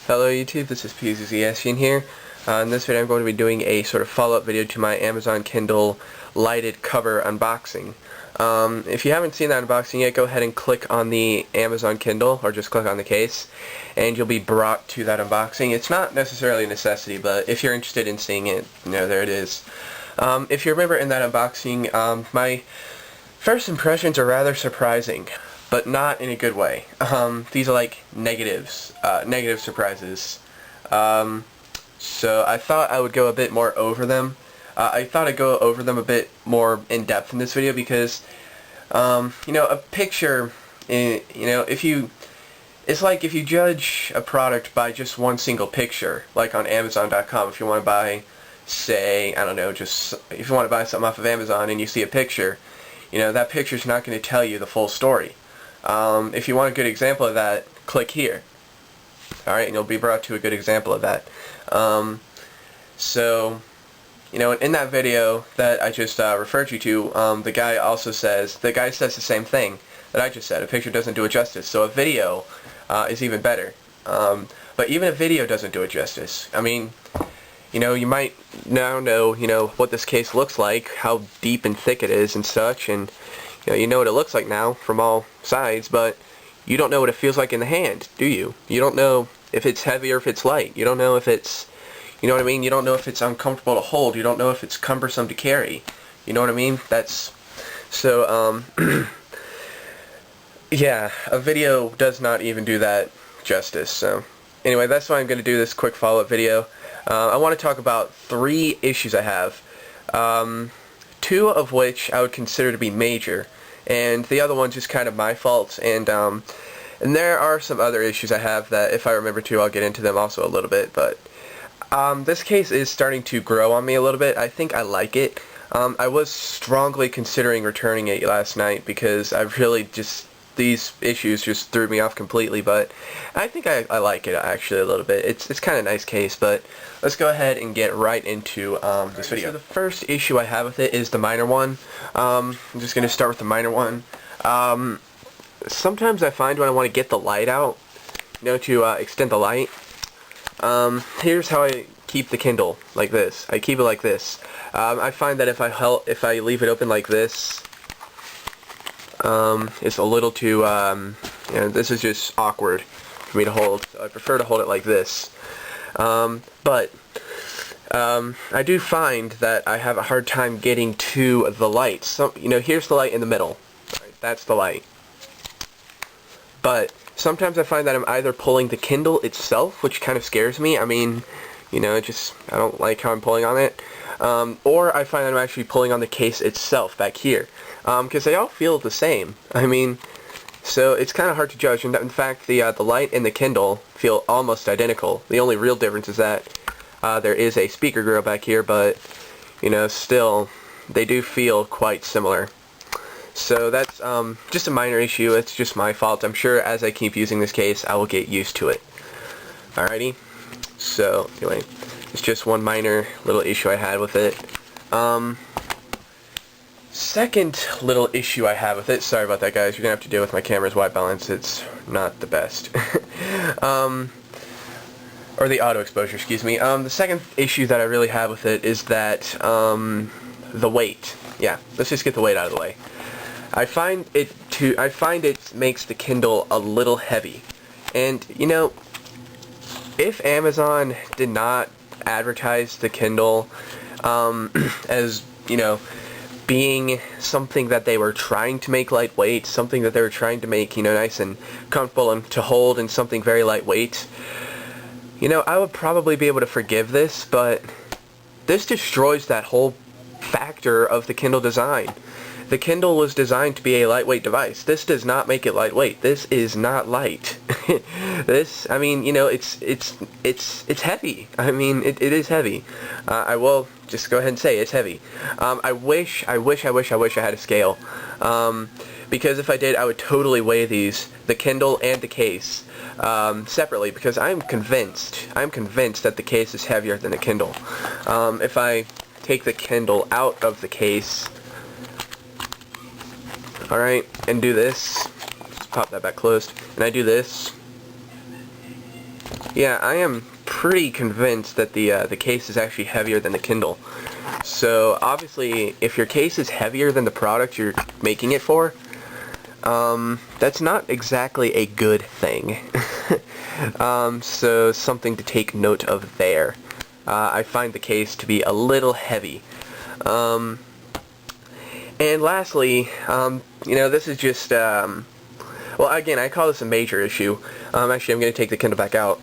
Hello YouTube, this is Pizzscn here. In this video I'm going to be doing a sort of follow-up video to my Amazon Kindle lighted cover unboxing. If you haven't seen that unboxing yet, go ahead and click on the Amazon Kindle, or just click on the case, and you'll be brought to that unboxing. It's not necessarily a necessity, but if you're interested in seeing it, there it is. If you remember in that unboxing, my first impressions are rather surprising, but not in a good way. These are like negative surprises. So I thought I would go a bit more over them. I thought I'd go over them a bit more in depth in this video because, a picture, it's like if you judge a product by just one single picture, like on Amazon.com, if you want to buy, say, I don't know, just if you want to buy something off of Amazon and you see a picture, that picture's not going to tell you the full story. If you want a good example of that, click here. Alright, and you'll be brought to a good example of that. In that video that I just referred you to, the guy says the same thing that I just said. A picture doesn't do it justice, so a video is even better. But even a video doesn't do it justice. I mean, you might now know, what this case looks like, how deep and thick it is and such, and you know what it looks like now from all sides, but you don't know what it feels like in the hand, do you? You don't know if it's heavy or if it's light. You don't know if it's, you know what I mean? You don't know if it's uncomfortable to hold. You don't know if it's cumbersome to carry. You know what I mean? Yeah, a video does not even do that justice. So, anyway, that's why I'm going to do this quick follow-up video. I want to talk about 3 issues I have. 2 of which I would consider to be major, and the other one's just kind of my fault, and there are some other issues I have that if I remember to, I'll get into them also a little bit, but this case is starting to grow on me a little bit. I think I like it. I was strongly considering returning it last night because I really these issues just threw me off completely, but I think I like it actually a little bit. It's kind of a nice case, but let's go ahead and get right into this video. So the first issue I have with it is the minor one. I'm just going to start with the minor one. Sometimes I find when I want to get the light out, to extend the light, here's how I keep the Kindle, like this. I keep it like this. I find that if I leave it open like this, it's a little too, this is just awkward for me to hold. So I prefer to hold it like this. But I do find that I have a hard time getting to the light. So, here's the light in the middle. Right, that's the light. But sometimes I find that I'm either pulling the Kindle itself, which kind of scares me. I mean, I don't like how I'm pulling on it. Or I find that I'm actually pulling on the case itself back here. Because they all feel the same. I mean, so it's kind of hard to judge. And in fact, the light and the Kindle feel almost identical. The only real difference is that there is a speaker grill back here, but, still, they do feel quite similar. So that's just a minor issue. It's just my fault. I'm sure as I keep using this case, I will get used to it. Alrighty. So, anyway, it's just one minor little issue I had with it. Second little issue I have with it, sorry about that guys, you're going to have to deal with my camera's white balance, it's not the best. Or the auto exposure, excuse me. The second issue that I really have with it is that, the weight. Yeah, let's just get the weight out of the way. I find it makes the Kindle a little heavy. And, if Amazon did not advertise the Kindle, as, being something that they were trying to make lightweight, something that they were trying to make, nice and comfortable and to hold, and something very lightweight, I would probably be able to forgive this, but this destroys that whole factor of the Kindle design. The Kindle was designed to be a lightweight device. This does not make it lightweight. This is not light. This, I mean, it's heavy. I mean, it is heavy. I will just go ahead and say it's heavy. I wish I had a scale. Because if I did, I would totally weigh these, the Kindle and the case, separately, because I'm convinced that the case is heavier than the Kindle. If I take the Kindle out of the case, alright, and do this, just pop that back closed, and I do this, Yeah, I am pretty convinced that the case is actually heavier than the Kindle. So obviously, if your case is heavier than the product you're making it for, that's not exactly a good thing. So something to take note of there. I find the case to be a little heavy. And lastly, this is just, well, again, I call this a major issue. Actually, I'm going to take the Kindle back out.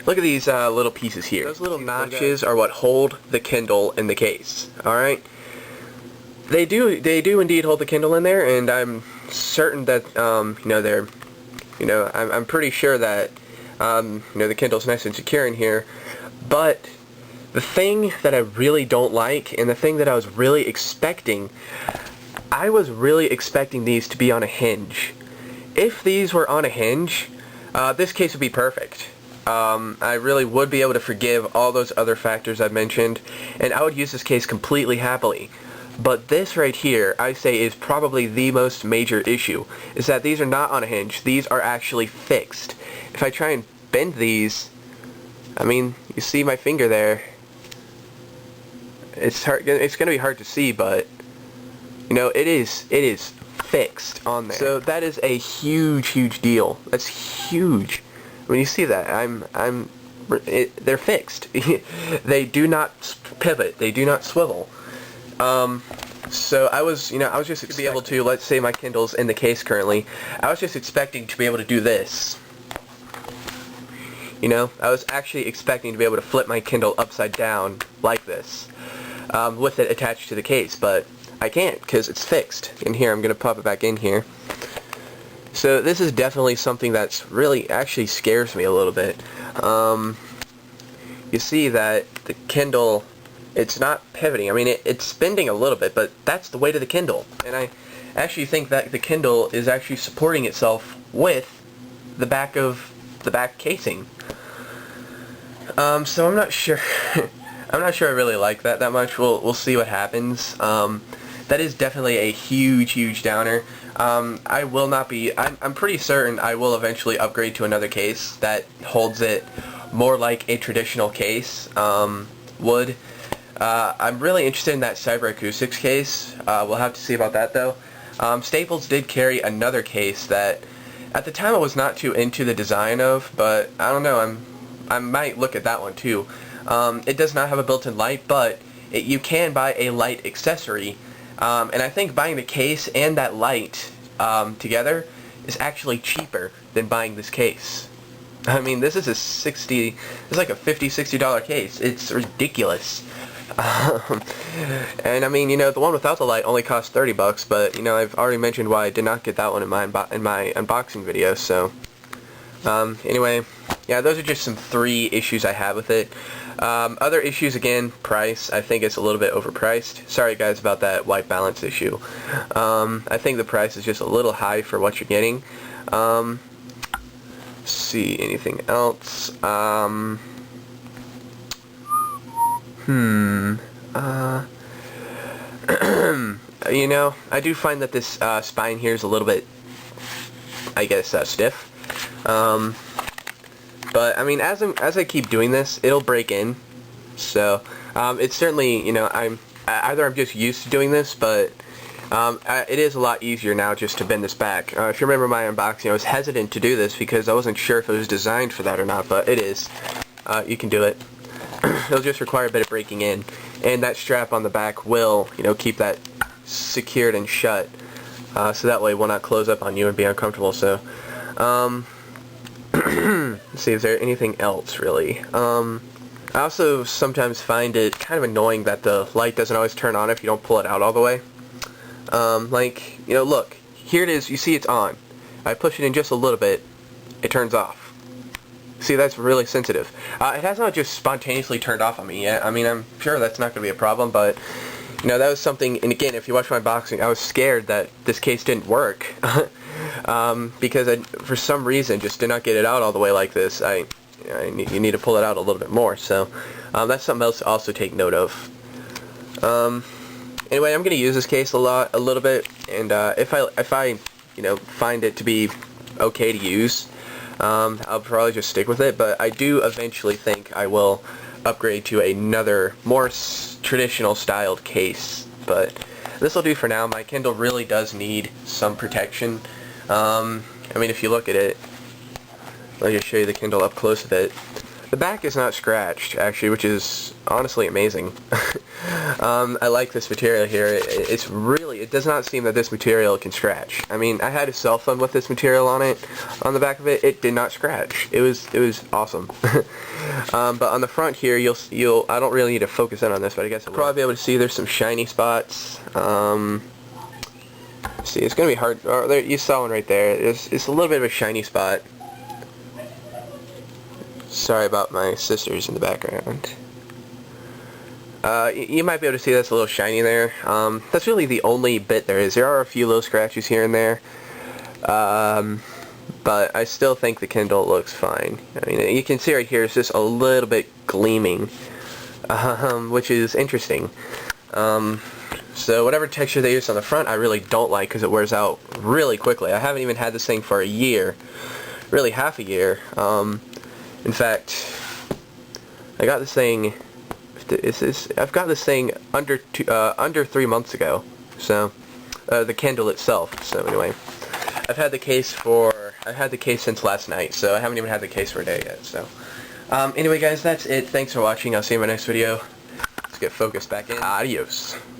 Look at these little pieces here. Those little notches are what hold the Kindle in the case. All right. They do indeed hold the Kindle in there, and I'm certain that I'm pretty sure that the Kindle's nice and secure in here. But the thing that I really don't like, and the thing that I was really expecting, I was really expecting these to be on a hinge. If these were on a hinge, this case would be perfect. I really would be able to forgive all those other factors I've mentioned, and I would use this case completely happily. But this right here, I say, is probably the most major issue, is that these are not on a hinge. These are actually fixed. If I try and bend these, I mean, you see my finger there. It's hard. It's going to be hard to see, but it is fixed on there. So that is a huge deal. That's huge. When you see that, they're fixed. They do not pivot. They do not swivel. So I was just to be able to, let's say my Kindle's in the case currently, I was just expecting to be able to do this. I was actually expecting to be able to flip my Kindle upside down like this, with it attached to the case, but I can't because it's fixed. In here, I'm going to pop it back in here. So this is definitely something that's really actually scares me a little bit. You see that the Kindle, it's not pivoting. I mean, it's bending a little bit, but that's the weight of the Kindle. And I actually think that the Kindle is actually supporting itself with the back casing. So I'm not sure. I'm not sure I really like that much. We'll see what happens. That is definitely a huge downer. I will not be. I'm pretty certain I will eventually upgrade to another case that holds it more like a traditional case would. I'm really interested in that Cyber Acoustics case. We'll have to see about that though. Staples did carry another case that at the time I was not too into the design of, but I don't know. I might look at that one too. It does not have a built-in light, but you can buy a light accessory. And I think buying the case and that light together is actually cheaper than buying this case. I mean, this is it's like a $50, $60 case. It's ridiculous. And I mean, the one without the light only costs $30, but I've already mentioned why I did not get that one in my unboxing video. So anyway, yeah, those are just some 3 issues I have with it. Other issues, again, price. I think it's a little bit overpriced. Sorry guys about that white balance issue. I think the price is just a little high for what you're getting. Let's see, anything else? I do find that this spine here is a little bit, I guess, stiff. But I mean, as I keep doing this, it'll break in. So it's certainly, I'm just used to doing this, but it is a lot easier now just to bend this back. If you remember my unboxing, I was hesitant to do this because I wasn't sure if it was designed for that or not, but it is. You can do it. It'll just require a bit of breaking in, and that strap on the back will, keep that secured and shut, so that way it will not close up on you and be uncomfortable. So, let's see, is there anything else really? I also sometimes find it kind of annoying that the light doesn't always turn on if you don't pull it out all the way. Look, here it is. You see it's on. I push it in just a little bit, it turns off. See, that's really sensitive. It has not just spontaneously turned off on me yet. I mean, I'm sure that's not going to be a problem, but, that was something, and again, if you watch my unboxing, I was scared that this case didn't work, because I, for some reason, just did not get it out all the way like this. You need to pull it out a little bit more, so that's something else to also take note of. Anyway, I'm going to use this case a little bit, and if I find it to be okay to use, I'll probably just stick with it, but I do eventually think I will upgrade to another, more traditional styled case, but this will do for now. My Kindle really does need some protection. I mean, if you look at it, let me just show you the Kindle up close with it. The back is not scratched, actually, which is honestly amazing. I like this material here. It does not seem that this material can scratch. I mean, I had a cell phone with this material on it, on the back of it. It did not scratch. It was awesome. But on the front here, I don't really need to focus in on this, but I guess you'll probably be able to see there's some shiny spots. See, it's gonna be hard. Oh, there, you saw one right there. It's a little bit of a shiny spot. Sorry about my sisters in the background. You might be able to see that's a little shiny there. That's really the only bit there is. There are a few little scratches here and there. But I still think the Kindle looks fine. I mean, you can see right here it's just a little bit gleaming, which is interesting. So whatever texture they use on the front I really don't like because it wears out really quickly. I haven't even had this thing for a year, really half a year. In fact, I got this thing. I've got this thing under 3 months ago. So the Kindle itself. So anyway, I've had the case since last night. So I haven't even had the case for a day yet. So anyway, guys, that's it. Thanks for watching. I'll see you in my next video. Let's get focused back in. Adios.